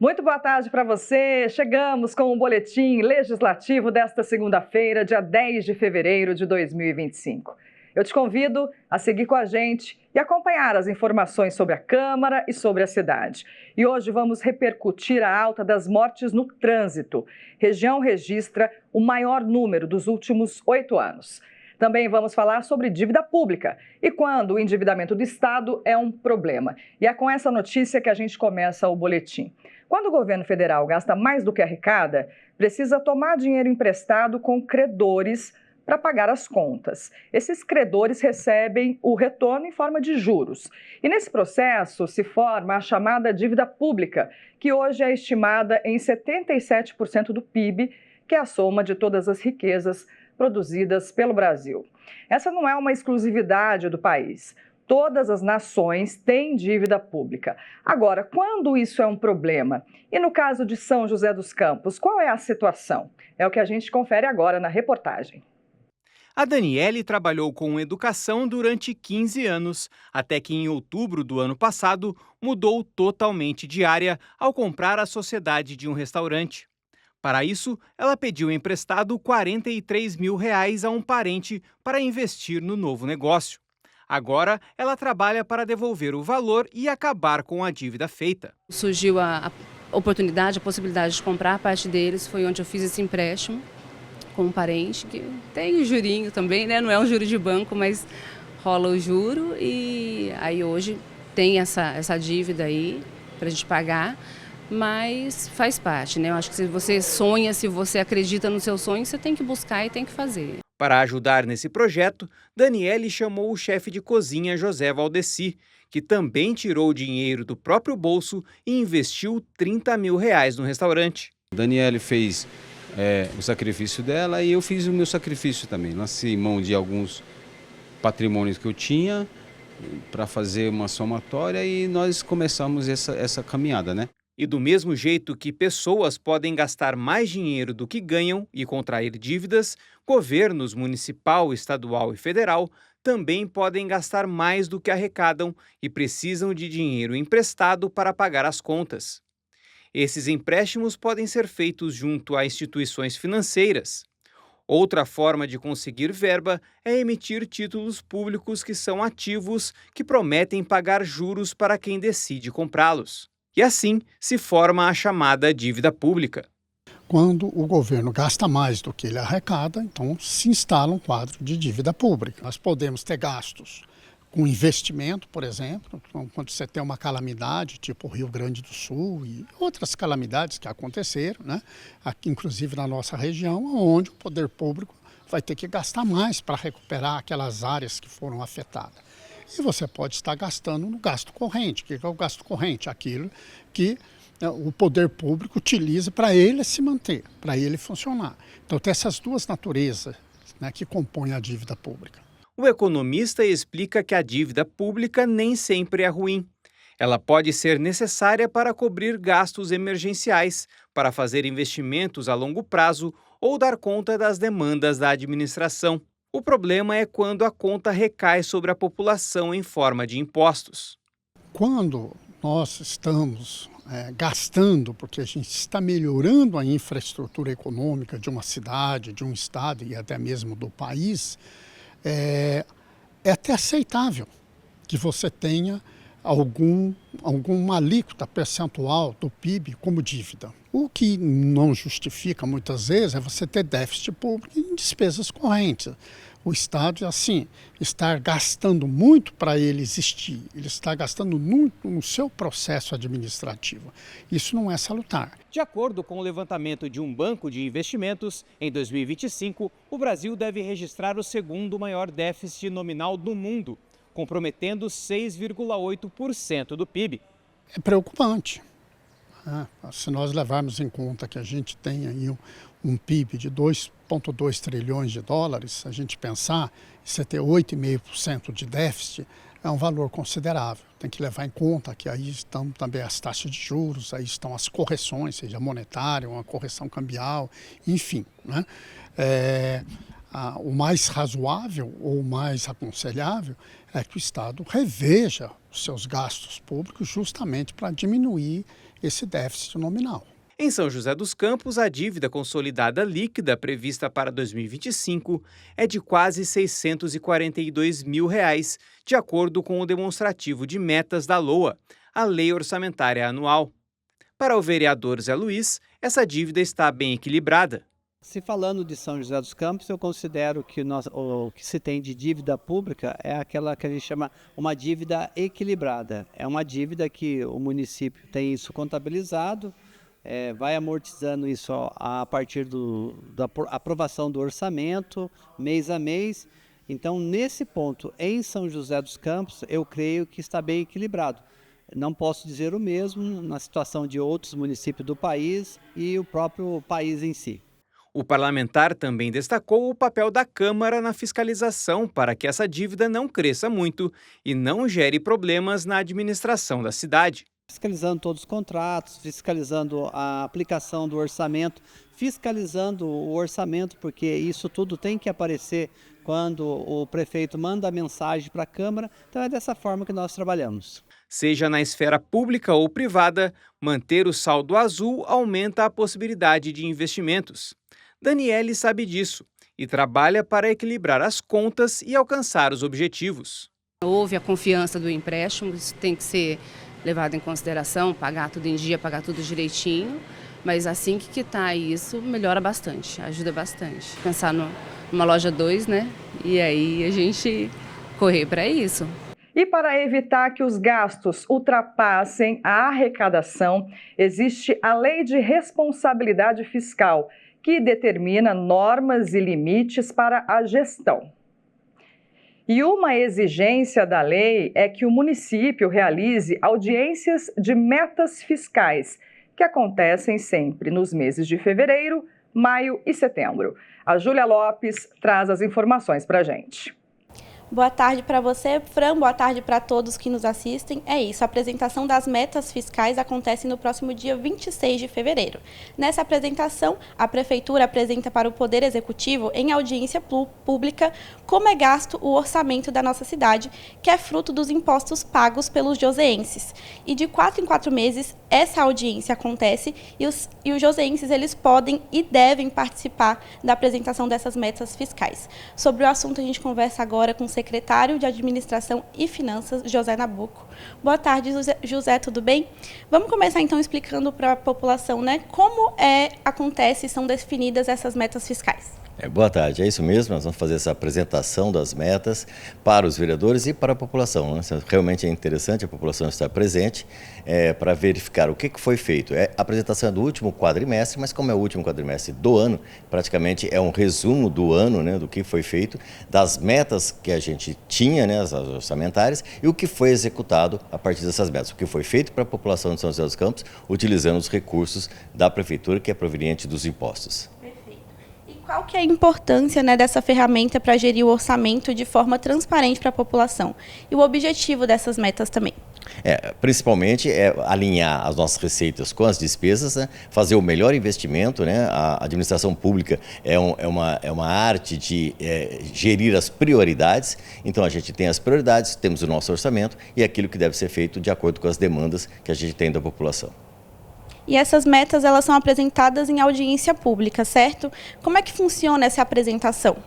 Muito boa tarde para você. Chegamos com o boletim legislativo desta segunda-feira, dia 10 de fevereiro de 2025. Eu te convido a seguir com a gente e acompanhar as informações sobre a Câmara e sobre a cidade. E hoje vamos repercutir a alta das mortes no trânsito. Região registra o maior número dos últimos 8 anos. Também vamos falar sobre dívida pública e quando o endividamento do Estado é um problema. E é com essa notícia que a gente começa o boletim. Quando o governo federal gasta mais do que arrecada, precisa tomar dinheiro emprestado com credores para pagar as contas. Esses credores recebem o retorno em forma de juros. E nesse processo se forma a chamada dívida pública, que hoje é estimada em 77% do PIB, que é a soma de todas as riquezas produzidas pelo Brasil. Essa não é uma exclusividade do país. Todas as nações têm dívida pública. Agora, quando isso é um problema? E no caso de São José dos Campos, qual é a situação? É o que a gente confere agora na reportagem. A Daniele trabalhou com educação durante 15 anos, até que em outubro do ano passado mudou totalmente de área ao comprar a sociedade de um restaurante. Para isso, ela pediu emprestado R$ 43 mil a um parente para investir no novo negócio. Agora, ela trabalha para devolver o valor e acabar com a dívida feita. Surgiu a oportunidade, a possibilidade de comprar a parte deles, foi onde eu fiz esse empréstimo com um parente, que tem o jurinho também, né? Não é um juro de banco, mas rola o juro e aí hoje tem essa dívida aí para a gente pagar. Mas faz parte, né? Eu acho que se você sonha, se você acredita no seu sonho, você tem que buscar e tem que fazer. Para ajudar nesse projeto, Daniele chamou o chefe de cozinha José Valdeci, que também tirou o dinheiro do próprio bolso e investiu R$ 30 mil no restaurante. Daniele fez o sacrifício dela e eu fiz o meu sacrifício também. Lancei mão de alguns patrimônios que eu tinha para fazer uma somatória e nós começamos essa caminhada, né? E do mesmo jeito que pessoas podem gastar mais dinheiro do que ganham e contrair dívidas, governos municipal, estadual e federal também podem gastar mais do que arrecadam e precisam de dinheiro emprestado para pagar as contas. Esses empréstimos podem ser feitos junto a instituições financeiras. Outra forma de conseguir verba é emitir títulos públicos que são ativos, que prometem pagar juros para quem decide comprá-los. E assim se forma a chamada dívida pública. Quando o governo gasta mais do que ele arrecada, então se instala um quadro de dívida pública. Nós podemos ter gastos com investimento, por exemplo, quando você tem uma calamidade, tipo o Rio Grande do Sul e outras calamidades que aconteceram, né? Aqui, inclusive na nossa região, onde o poder público vai ter que gastar mais para recuperar aquelas áreas que foram afetadas. E você pode estar gastando no gasto corrente. O que é o gasto corrente? Aquilo que o poder público utiliza para ele se manter, para ele funcionar. Então tem essas duas naturezas, né, que compõem a dívida pública. O economista explica que a dívida pública nem sempre é ruim. Ela pode ser necessária para cobrir gastos emergenciais, para fazer investimentos a longo prazo ou dar conta das demandas da administração. O problema é quando a conta recai sobre a população em forma de impostos. Quando nós estamos gastando, porque a gente está melhorando a infraestrutura econômica de uma cidade, de um estado e até mesmo do país, é até aceitável que você tenha alguma alíquota percentual do PIB como dívida. O que não justifica muitas vezes é você ter déficit público em despesas correntes. O Estado, assim, está gastando muito para ele existir, ele está gastando muito no seu processo administrativo. Isso não é salutar. De acordo com o levantamento de um banco de investimentos, em 2025, o Brasil deve registrar o segundo maior déficit nominal do mundo, comprometendo 6,8% do PIB. É preocupante. Se nós levarmos em conta que a gente tem aí um PIB de 2,2 trilhões de dólares, a gente pensar em você ter 8,5% de déficit, é um valor considerável. Tem que levar em conta que aí estão também as taxas de juros, aí estão as correções, seja monetária, uma correção cambial, enfim, né? o mais razoável ou o mais aconselhável é que o Estado reveja os seus gastos públicos justamente para diminuir esse déficit nominal. Em São José dos Campos, a dívida consolidada líquida prevista para 2025 é de quase R$ 642 mil, de acordo com o demonstrativo de metas da LOA, a Lei Orçamentária Anual. Para o vereador Zé Luiz, essa dívida está bem equilibrada. Se falando de São José dos Campos, eu considero que o que se tem de dívida pública é aquela que a gente chama uma dívida equilibrada. É uma dívida que o município tem isso contabilizado, vai amortizando isso a partir da aprovação do orçamento, mês a mês. Então, nesse ponto, em São José dos Campos, eu creio que está bem equilibrado. Não posso dizer o mesmo na situação de outros municípios do país e o próprio país em si. O parlamentar também destacou o papel da Câmara na fiscalização para que essa dívida não cresça muito e não gere problemas na administração da cidade. Fiscalizando todos os contratos, fiscalizando a aplicação do orçamento, fiscalizando o orçamento, porque isso tudo tem que aparecer quando o prefeito manda a mensagem para a Câmara. Então é dessa forma que nós trabalhamos. Seja na esfera pública ou privada, manter o saldo azul aumenta a possibilidade de investimentos. Daniele sabe disso e trabalha para equilibrar as contas e alcançar os objetivos. Houve a confiança do empréstimo, isso tem que ser levado em consideração, pagar tudo em dia, pagar tudo direitinho, mas assim que quitar isso, melhora bastante, ajuda bastante. Pensar numa loja 2, né? E aí a gente correr para isso. E para evitar que os gastos ultrapassem a arrecadação, existe a Lei de Responsabilidade Fiscal, que determina normas e limites para a gestão. E uma exigência da lei é que o município realize audiências de metas fiscais, que acontecem sempre nos meses de fevereiro, maio e setembro. A Júlia Lopes traz as informações para a gente. Boa tarde para você, Fran, boa tarde para todos que nos assistem. É isso, a apresentação das metas fiscais acontece no próximo dia 26 de fevereiro. Nessa apresentação, a Prefeitura apresenta para o Poder Executivo, em audiência pública, como é gasto o orçamento da nossa cidade, que é fruto dos impostos pagos pelos joseenses. E de 4 em 4 meses, essa audiência acontece e os joseenses eles podem e devem participar da apresentação dessas metas fiscais. Sobre o assunto, a gente conversa agora com o secretário de Administração e Finanças, José Nabuco. Boa tarde, José, tudo bem? Vamos começar então explicando para a população, né, como acontece e são definidas essas metas fiscais. Boa tarde, é isso mesmo, nós vamos fazer essa apresentação das metas para os vereadores e para a população, né? Realmente é interessante a população estar presente para verificar o que foi feito. A apresentação é do último quadrimestre, mas como é o último quadrimestre do ano, praticamente é um resumo do ano, né, do que foi feito, das metas que a gente tinha, né, as orçamentárias, e o que foi executado a partir dessas metas, o que foi feito para a população de São José dos Campos, utilizando os recursos da Prefeitura, que é proveniente dos impostos. Qual que é a importância, né, dessa ferramenta para gerir o orçamento de forma transparente para a população? E o objetivo dessas metas também? Principalmente alinhar as nossas receitas com as despesas, né, fazer o melhor investimento, né? A administração pública é uma arte de gerir as prioridades. Então a gente tem as prioridades, temos o nosso orçamento e aquilo que deve ser feito de acordo com as demandas que a gente tem da população. E essas metas, elas são apresentadas em audiência pública, certo? Como é que funciona essa apresentação?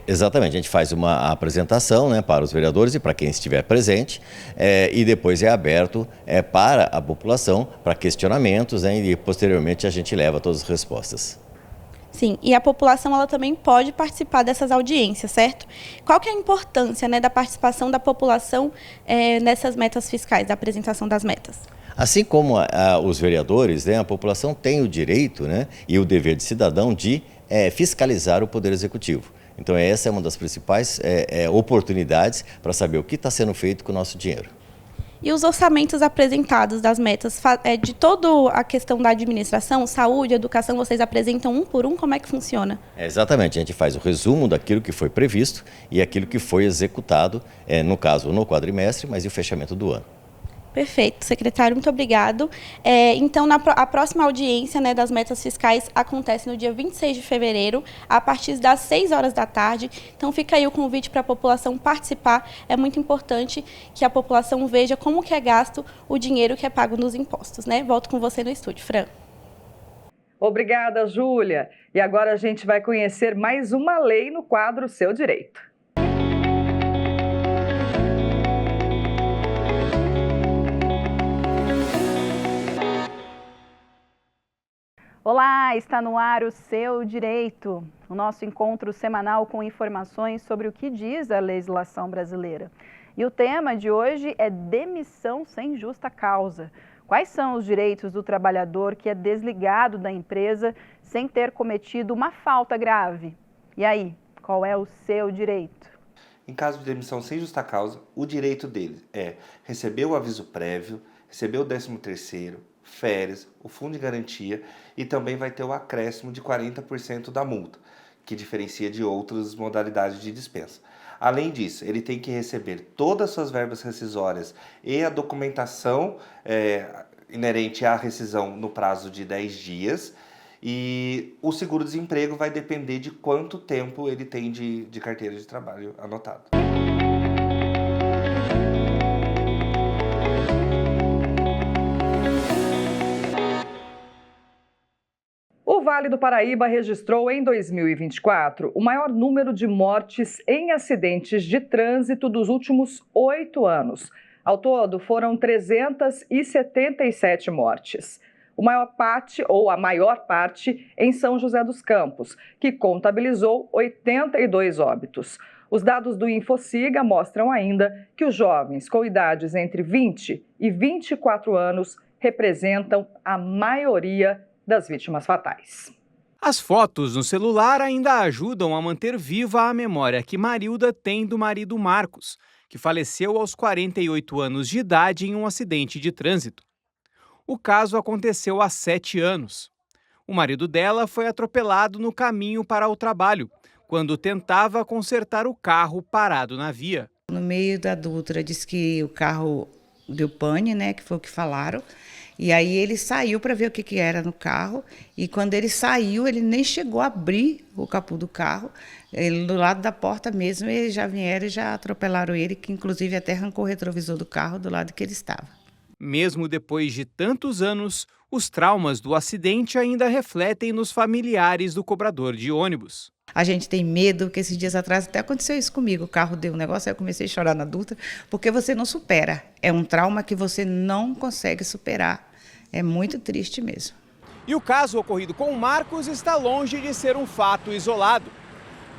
Exatamente, a gente faz uma apresentação, né, para os vereadores e para quem estiver presente, e depois é aberto para a população, para questionamentos, né, e posteriormente a gente leva todas as respostas. Sim, e a população ela também pode participar dessas audiências, certo? Qual que é a importância, né, da participação da população nessas metas fiscais, da apresentação das metas? Assim como os vereadores, né, a população tem o direito, né, e o dever de cidadão de fiscalizar o Poder Executivo. Então essa é uma das principais oportunidades para saber o que está sendo feito com o nosso dinheiro. E os orçamentos apresentados das metas, de toda a questão da administração, saúde, educação, vocês apresentam um por um? Como é que funciona? Exatamente, a gente faz o resumo daquilo que foi previsto e aquilo que foi executado, no caso no quadrimestre, mas e o fechamento do ano. Perfeito, secretário, muito obrigado. Então, a próxima audiência, né, das metas fiscais acontece no dia 26 de fevereiro, a partir das 6 horas da tarde. Então, fica aí o convite para a população participar. É muito importante que a população veja como que é gasto o dinheiro que é pago nos impostos, né? Volto com você no estúdio, Fran. Obrigada, Júlia. E agora a gente vai conhecer mais uma lei no quadro Seu Direito. Olá, está no ar o Seu Direito, o nosso encontro semanal com informações sobre o que diz a legislação brasileira. E o tema de hoje é demissão sem justa causa. Quais são os direitos do trabalhador que é desligado da empresa sem ter cometido uma falta grave? E aí, qual é o seu direito? Em caso de demissão sem justa causa, o direito dele é receber o aviso prévio, receber o 13º, férias, o fundo de garantia e também vai ter o acréscimo de 40% da multa, que diferencia de outras modalidades de dispensa. Além disso, ele tem que receber todas as suas verbas rescisórias e a documentação inerente à rescisão no prazo de 10 dias. E o seguro-desemprego vai depender de quanto tempo ele tem de carteira de trabalho anotado. O Vale do Paraíba registrou em 2024 o maior número de mortes em acidentes de trânsito dos últimos 8 anos. Ao todo, foram 377 mortes. A maior parte em São José dos Campos, que contabilizou 82 óbitos. Os dados do Infociga mostram ainda que os jovens com idades entre 20 e 24 anos representam a maioria das vítimas fatais. As fotos no celular ainda ajudam a manter viva a memória que Marilda tem do marido Marcos, que faleceu aos 48 anos de idade em um acidente de trânsito. O caso aconteceu há 7 anos. O marido dela foi atropelado no caminho para o trabalho, quando tentava consertar o carro parado na via. No meio da Dutra, disse que o carro deu pane, né, que foi o que falaram. E aí ele saiu para ver o que era no carro. E quando ele saiu, ele nem chegou a abrir o capô do carro. Ele, do lado da porta mesmo, eles já vieram e já atropelaram ele, que inclusive até arrancou o retrovisor do carro do lado que ele estava. Mesmo depois de tantos anos, os traumas do acidente ainda refletem nos familiares do cobrador de ônibus. A gente tem medo, porque esses dias atrás até aconteceu isso comigo. O carro deu um negócio, aí eu comecei a chorar na Dutra, porque você não supera. É um trauma que você não consegue superar. É muito triste mesmo. E o caso ocorrido com o Marcos está longe de ser um fato isolado.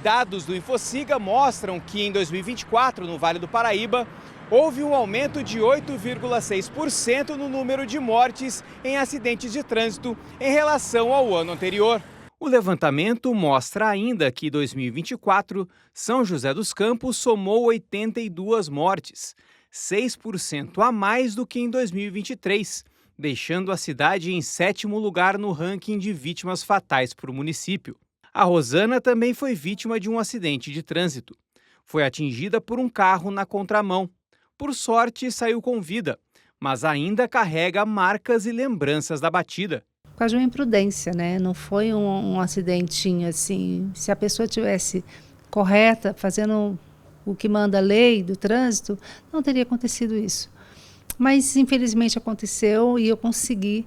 Dados do Infociga mostram que em 2024, no Vale do Paraíba, houve um aumento de 8,6% no número de mortes em acidentes de trânsito em relação ao ano anterior. O levantamento mostra ainda que em 2024, São José dos Campos somou 82 mortes, 6% a mais do que em 2023, deixando a cidade em 7º lugar no ranking de vítimas fatais para o município. A Rosana também foi vítima de um acidente de trânsito. Foi atingida por um carro na contramão. Por sorte, saiu com vida, mas ainda carrega marcas e lembranças da batida. Por causa de uma imprudência, né? Não foi um acidentinho assim. Se a pessoa tivesse correta, fazendo o que manda a lei do trânsito, não teria acontecido isso. Mas, infelizmente, aconteceu e eu consegui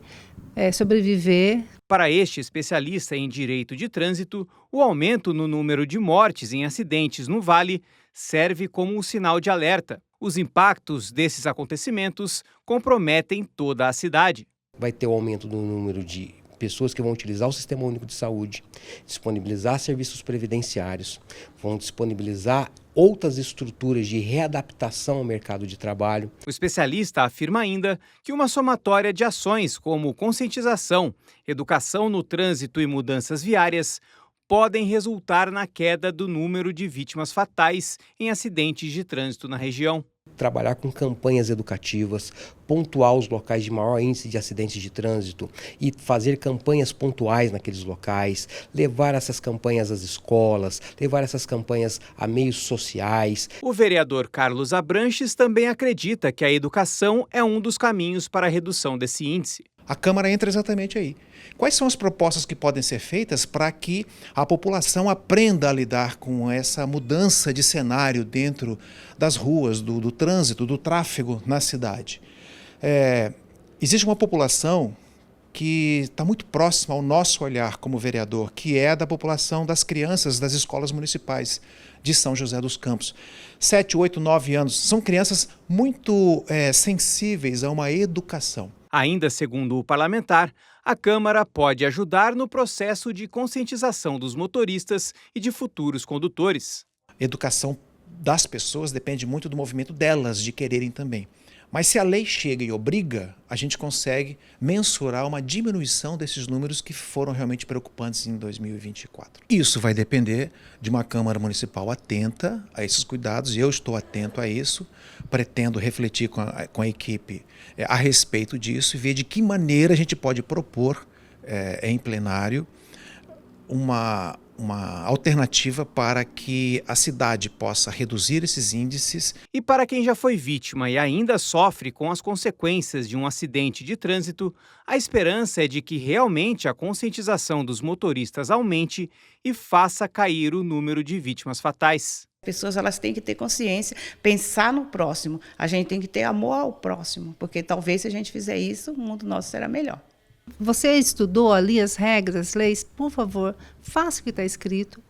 sobreviver. Para este especialista em direito de trânsito, o aumento no número de mortes em acidentes no Vale serve como um sinal de alerta. Os impactos desses acontecimentos comprometem toda a cidade. Vai ter o aumento do número de pessoas que vão utilizar o Sistema Único de Saúde, disponibilizar serviços previdenciários, vão disponibilizar outras estruturas de readaptação ao mercado de trabalho. O especialista afirma ainda que uma somatória de ações como conscientização, educação no trânsito e mudanças viárias podem resultar na queda do número de vítimas fatais em acidentes de trânsito na região. trabalhar com campanhas educativas, pontuar os locais de maior índice de acidentes de trânsito e fazer campanhas pontuais naqueles locais, levar essas campanhas às escolas, levar essas campanhas a meios sociais. O vereador Carlos Abranches também acredita que a educação é um dos caminhos para a redução desse índice. A Câmara entra exatamente aí. Quais são as propostas que podem ser feitas para que a população aprenda a lidar com essa mudança de cenário dentro das ruas, do trânsito, do tráfego na cidade? Existe uma população que está muito próxima ao nosso olhar como vereador, que é a da população das crianças das escolas municipais de São José dos Campos. 7, 8, 9 anos. São crianças muito sensíveis a uma educação. Ainda segundo o parlamentar, a Câmara pode ajudar no processo de conscientização dos motoristas e de futuros condutores. A educação das pessoas depende muito do movimento delas de quererem também. Mas se a lei chega e obriga, a gente consegue mensurar uma diminuição desses números que foram realmente preocupantes em 2024. Isso vai depender de uma Câmara Municipal atenta a esses cuidados, e eu estou atento a isso, pretendo refletir com a equipe a respeito disso e ver de que maneira a gente pode propor em plenário uma alternativa para que a cidade possa reduzir esses índices. E para quem já foi vítima e ainda sofre com as consequências de um acidente de trânsito, a esperança é de que realmente a conscientização dos motoristas aumente e faça cair o número de vítimas fatais. As pessoas elas têm que ter consciência, pensar no próximo. A gente tem que ter amor ao próximo, porque talvez se a gente fizer isso, o mundo nosso será melhor. Você estudou ali as regras, as leis? Por favor, faça o que está escrito,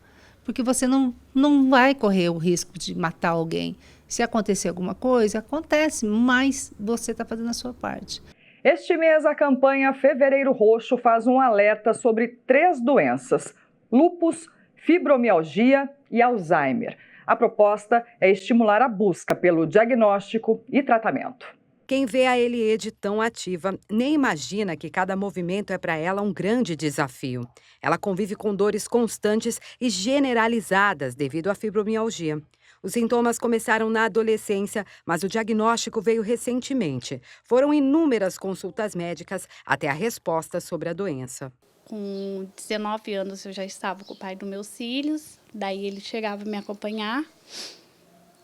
porque você não vai correr o risco de matar alguém. Se acontecer alguma coisa, acontece, mas você está fazendo a sua parte. Este mês, a campanha Fevereiro Roxo faz um alerta sobre 3 doenças: lúpus, fibromialgia e Alzheimer. A proposta é estimular a busca pelo diagnóstico e tratamento. Quem vê a Eliede tão ativa nem imagina que cada movimento é para ela um grande desafio. Ela convive com dores constantes e generalizadas devido à fibromialgia. Os sintomas começaram na adolescência, mas o diagnóstico veio recentemente. Foram inúmeras consultas médicas até a resposta sobre a doença. Com 19 anos eu já estava com o pai dos meus filhos, daí ele chegava a me acompanhar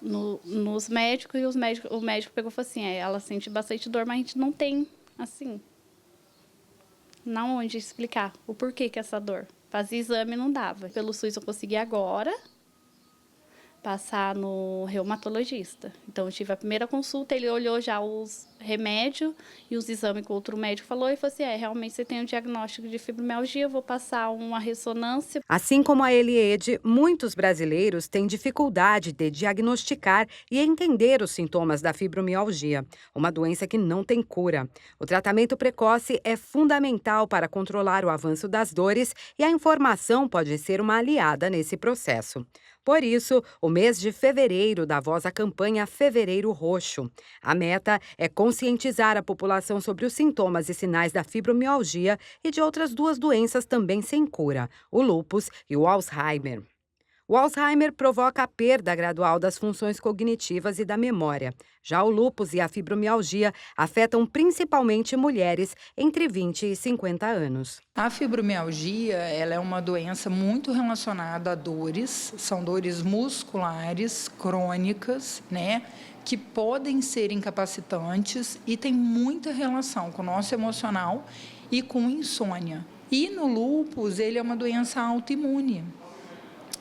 nos médicos, e o médico pegou e falou assim, ela sente bastante dor, mas a gente não tem, assim, não onde explicar o porquê que essa dor. Fazia exame e não dava. Pelo SUS eu consegui agora passar no reumatologista. Então eu tive a primeira consulta, ele olhou já os remédios e os exames que o outro médico falou e falou assim, realmente você tem um diagnóstico de fibromialgia, eu vou passar uma ressonância. Assim como a Eliede, muitos brasileiros têm dificuldade de diagnosticar e entender os sintomas da fibromialgia, uma doença que não tem cura. O tratamento precoce é fundamental para controlar o avanço das dores e a informação pode ser uma aliada nesse processo. Por isso, o mês de fevereiro dá voz à campanha Fevereiro Roxo. A meta é conscientizar a população sobre os sintomas e sinais da fibromialgia e de outras 2 doenças também sem cura, o lúpus e o Alzheimer. O Alzheimer provoca a perda gradual das funções cognitivas e da memória. Já o lúpus e a fibromialgia afetam principalmente mulheres entre 20 e 50 anos. A fibromialgia ela é uma doença muito relacionada a dores, são dores musculares crônicas, né, que podem ser incapacitantes e tem muita relação com o nosso emocional e com insônia. E no lúpus, ele é uma doença autoimune.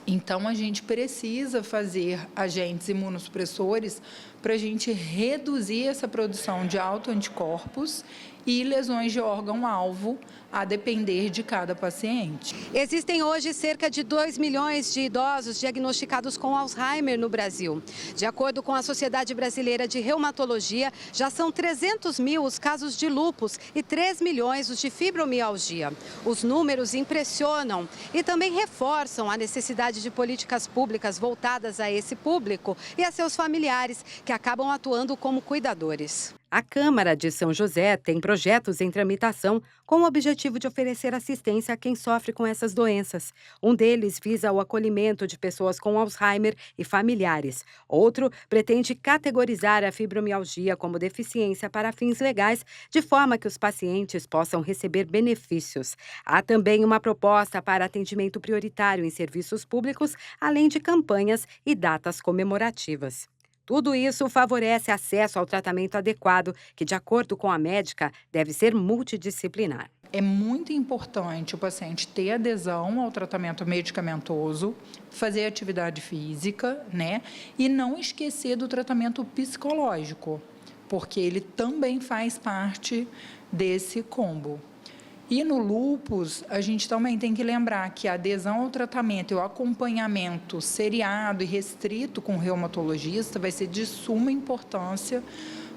Então, a gente precisa fazer agentes imunossupressores para a gente reduzir essa produção de autoanticorpos e lesões de órgão-alvo, a depender de cada paciente. Existem hoje cerca de 2 milhões de idosos diagnosticados com Alzheimer no Brasil. De acordo com a Sociedade Brasileira de Reumatologia, já são 300 mil os casos de lúpus e 3 milhões os de fibromialgia. Os números impressionam e também reforçam a necessidade de políticas públicas voltadas a esse público e a seus familiares, que acabam atuando como cuidadores. A Câmara de São José tem projetos em tramitação com o objetivo de oferecer assistência a quem sofre com essas doenças. Um deles visa o acolhimento de pessoas com Alzheimer e familiares. Outro pretende categorizar a fibromialgia como deficiência para fins legais, de forma que os pacientes possam receber benefícios. Há também uma proposta para atendimento prioritário em serviços públicos, além de campanhas e datas comemorativas. Tudo isso favorece acesso ao tratamento adequado, que, de acordo com a médica, deve ser multidisciplinar. É muito importante o paciente ter adesão ao tratamento medicamentoso, fazer atividade física, né? E não esquecer do tratamento psicológico, porque ele também faz parte desse combo. E no lúpus, a gente também tem que lembrar que a adesão ao tratamento e o acompanhamento seriado e restrito com o reumatologista vai ser de suma importância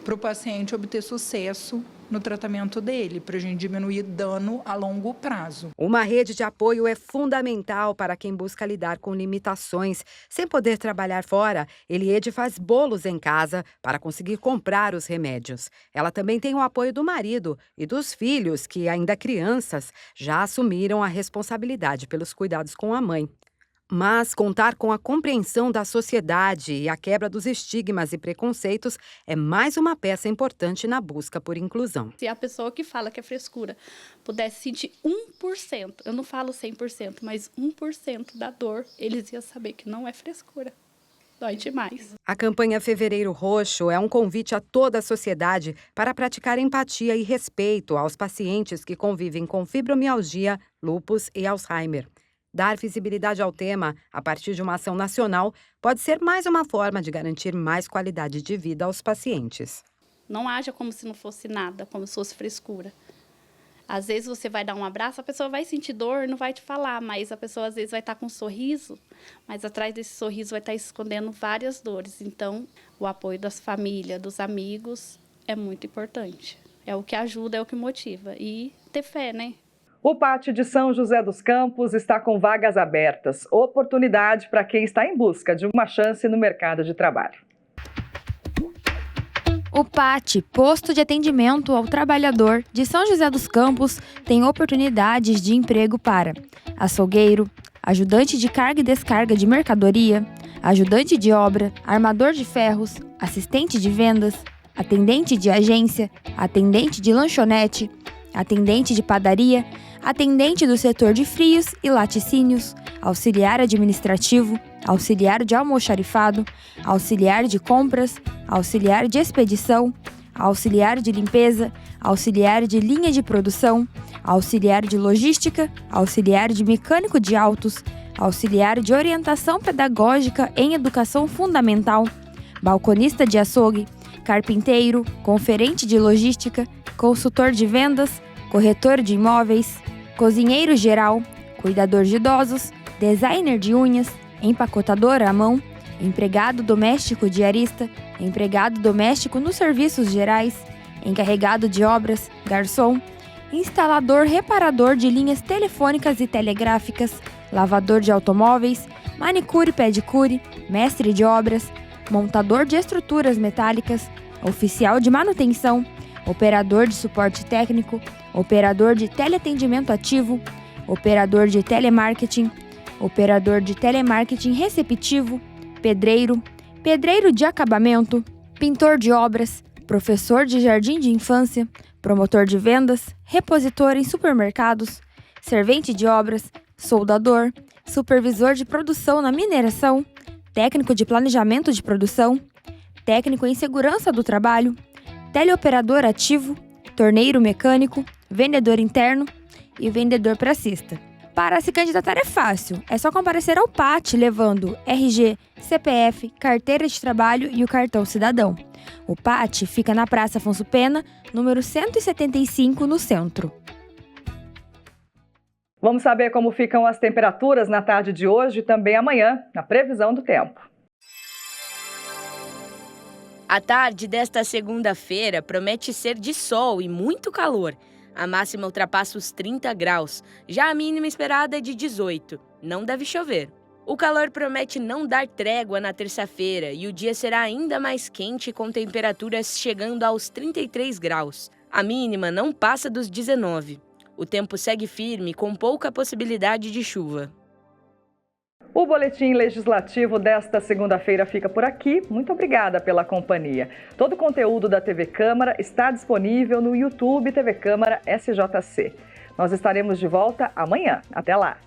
para o paciente obter sucesso no tratamento dele, para a gente diminuir dano a longo prazo. Uma rede de apoio é fundamental para quem busca lidar com limitações. Sem poder trabalhar fora, Eliede faz bolos em casa para conseguir comprar os remédios. Ela também tem o apoio do marido e dos filhos, que, ainda crianças, já assumiram a responsabilidade pelos cuidados com a mãe. Mas contar com a compreensão da sociedade e a quebra dos estigmas e preconceitos é mais uma peça importante na busca por inclusão. Se a pessoa que fala que é frescura pudesse sentir 1%, eu não falo 100%, mas 1% da dor, eles iam saber que não é frescura. Dói demais. A campanha Fevereiro Roxo é um convite a toda a sociedade para praticar empatia e respeito aos pacientes que convivem com fibromialgia, lúpus e Alzheimer. Dar visibilidade ao tema, a partir de uma ação nacional, pode ser mais uma forma de garantir mais qualidade de vida aos pacientes. Não haja como se não fosse nada, como se fosse frescura. Às vezes você vai dar um abraço, a pessoa vai sentir dor, não vai te falar, mas a pessoa às vezes vai estar com um sorriso, mas atrás desse sorriso vai estar escondendo várias dores. Então, o apoio das famílias, dos amigos, é muito importante. É o que ajuda, é o que motiva. E ter fé, né? O PAT de São José dos Campos está com vagas abertas. Oportunidade para quem está em busca de uma chance no mercado de trabalho. O PAT, Posto de Atendimento ao Trabalhador de São José dos Campos, tem oportunidades de emprego para açougueiro, ajudante de carga e descarga de mercadoria, ajudante de obra, armador de ferros, assistente de vendas, atendente de agência, atendente de lanchonete, atendente de padaria, atendente do setor de frios e laticínios, auxiliar administrativo, auxiliar de almoxarifado, auxiliar de compras, auxiliar de expedição, auxiliar de limpeza, auxiliar de linha de produção, auxiliar de logística, auxiliar de mecânico de autos, auxiliar de orientação pedagógica em educação fundamental, balconista de açougue, carpinteiro, conferente de logística, consultor de vendas, corretor de imóveis, cozinheiro geral, cuidador de idosos, designer de unhas, empacotador à mão, empregado doméstico diarista, empregado doméstico nos serviços gerais, encarregado de obras, garçom, instalador reparador de linhas telefônicas e telegráficas, lavador de automóveis, manicure e pedicure, mestre de obras, montador de estruturas metálicas, oficial de manutenção, operador de suporte técnico, operador de teleatendimento ativo, operador de telemarketing, operador de telemarketing receptivo, pedreiro, pedreiro de acabamento, pintor de obras, professor de jardim de infância, promotor de vendas, repositor em supermercados, servente de obras, soldador, supervisor de produção na mineração, técnico de planejamento de produção, técnico em segurança do trabalho, teleoperador ativo, torneiro mecânico, vendedor interno e vendedor pracista. Para se candidatar é fácil, é só comparecer ao PAT levando RG, CPF, carteira de trabalho e o cartão cidadão. O PAT fica na Praça Afonso Pena, número 175, no centro. Vamos saber como ficam as temperaturas na tarde de hoje e também amanhã, na previsão do tempo. A tarde desta segunda-feira promete ser de sol e muito calor. A máxima ultrapassa os 30 graus. Já a mínima esperada é de 18. Não deve chover. O calor promete não dar trégua na terça-feira e o dia será ainda mais quente, com temperaturas chegando aos 33 graus. A mínima não passa dos 19. O tempo segue firme, com pouca possibilidade de chuva. O Boletim Legislativo desta segunda-feira fica por aqui. Muito obrigada pela companhia. Todo o conteúdo da TV Câmara está disponível no YouTube TV Câmara SJC. Nós estaremos de volta amanhã. Até lá!